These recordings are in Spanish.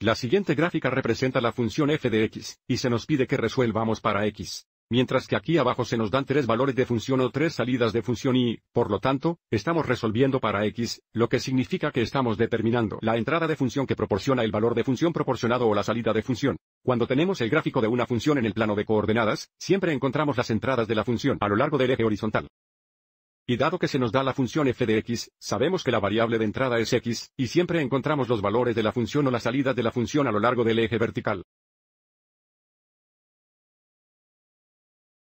La siguiente gráfica representa la función f de x, y se nos pide que resuelvamos para x. Mientras que aquí abajo se nos dan 3 valores de función o 3 salidas de función y, por lo tanto, estamos resolviendo para x, lo que significa que estamos determinando la entrada de función que proporciona el valor de función proporcionado o la salida de función. Cuando tenemos el gráfico de una función en el plano de coordenadas, siempre encontramos las entradas de la función a lo largo del eje horizontal. Y dado que se nos da la función f de x, sabemos que la variable de entrada es x, y siempre encontramos los valores de la función o la salida de la función a lo largo del eje vertical.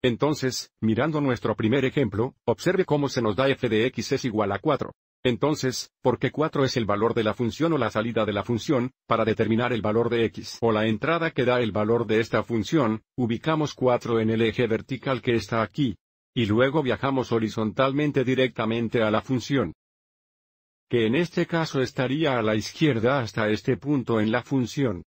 Entonces, mirando nuestro primer ejemplo, observe cómo se nos da f de x es igual a 4. Entonces, porque 4 es el valor de la función o la salida de la función, para determinar el valor de x o la entrada que da el valor de esta función, ubicamos 4 en el eje vertical que está aquí. Y luego viajamos horizontalmente directamente a la función, que en este caso estaría a la izquierda hasta este punto en la función.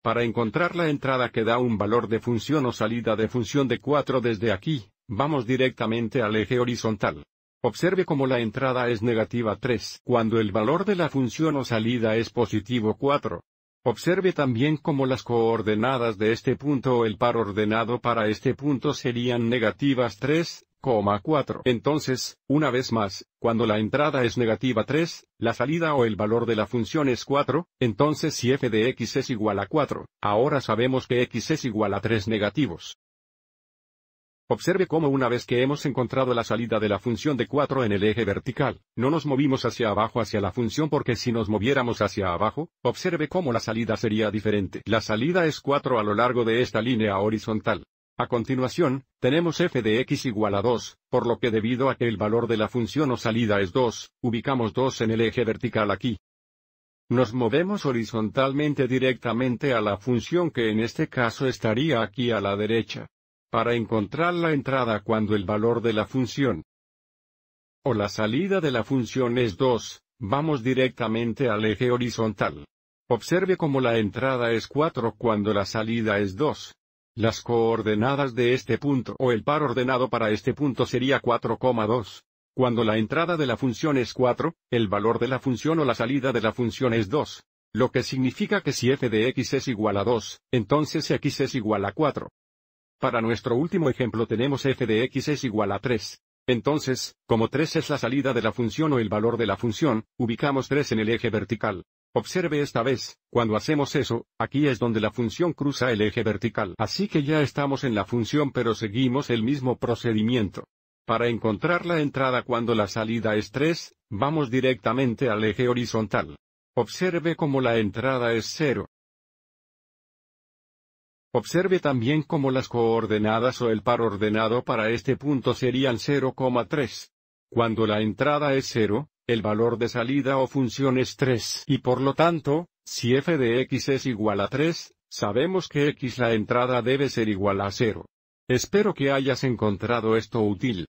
Para encontrar la entrada que da un valor de función o salida de función de 4 desde aquí, vamos directamente al eje horizontal. Observe cómo la entrada es negativa 3, cuando el valor de la función o salida es positivo 4. Observe también cómo las coordenadas de este punto o el par ordenado para este punto serían negativas 3, 4. Entonces, una vez más, cuando la entrada es negativa 3, la salida o el valor de la función es 4, entonces si f de x es igual a 4, ahora sabemos que x es igual a 3 negativos. Observe cómo una vez que hemos encontrado la salida de la función de 4 en el eje vertical, no nos movimos hacia abajo hacia la función porque si nos moviéramos hacia abajo, observe cómo la salida sería diferente. La salida es 4 a lo largo de esta línea horizontal. A continuación, tenemos f de x igual a 2, por lo que debido a que el valor de la función o salida es 2, ubicamos 2 en el eje vertical aquí. Nos movemos horizontalmente directamente a la función que en este caso estaría aquí a la derecha. Para encontrar la entrada cuando el valor de la función o la salida de la función es 2, vamos directamente al eje horizontal. Observe cómo la entrada es 4 cuando la salida es 2. Las coordenadas de este punto o el par ordenado para este punto sería 4,2. Cuando la entrada de la función es 4, el valor de la función o la salida de la función es 2. Lo que significa que si f de x es igual a 2, entonces x es igual a 4. Para nuestro último ejemplo tenemos f de x es igual a 3. Entonces, como 3 es la salida de la función o el valor de la función, ubicamos 3 en el eje vertical. Observe esta vez, cuando hacemos eso, aquí es donde la función cruza el eje vertical. Así que ya estamos en la función pero seguimos el mismo procedimiento. Para encontrar la entrada cuando la salida es 3, vamos directamente al eje horizontal. Observe cómo la entrada es 0. Observe también cómo las coordenadas o el par ordenado para este punto serían 0,3. Cuando la entrada es 0, el valor de salida o función es 3. Y por lo tanto, si f de x es igual a 3, sabemos que x la entrada debe ser igual a 0. Espero que hayas encontrado esto útil.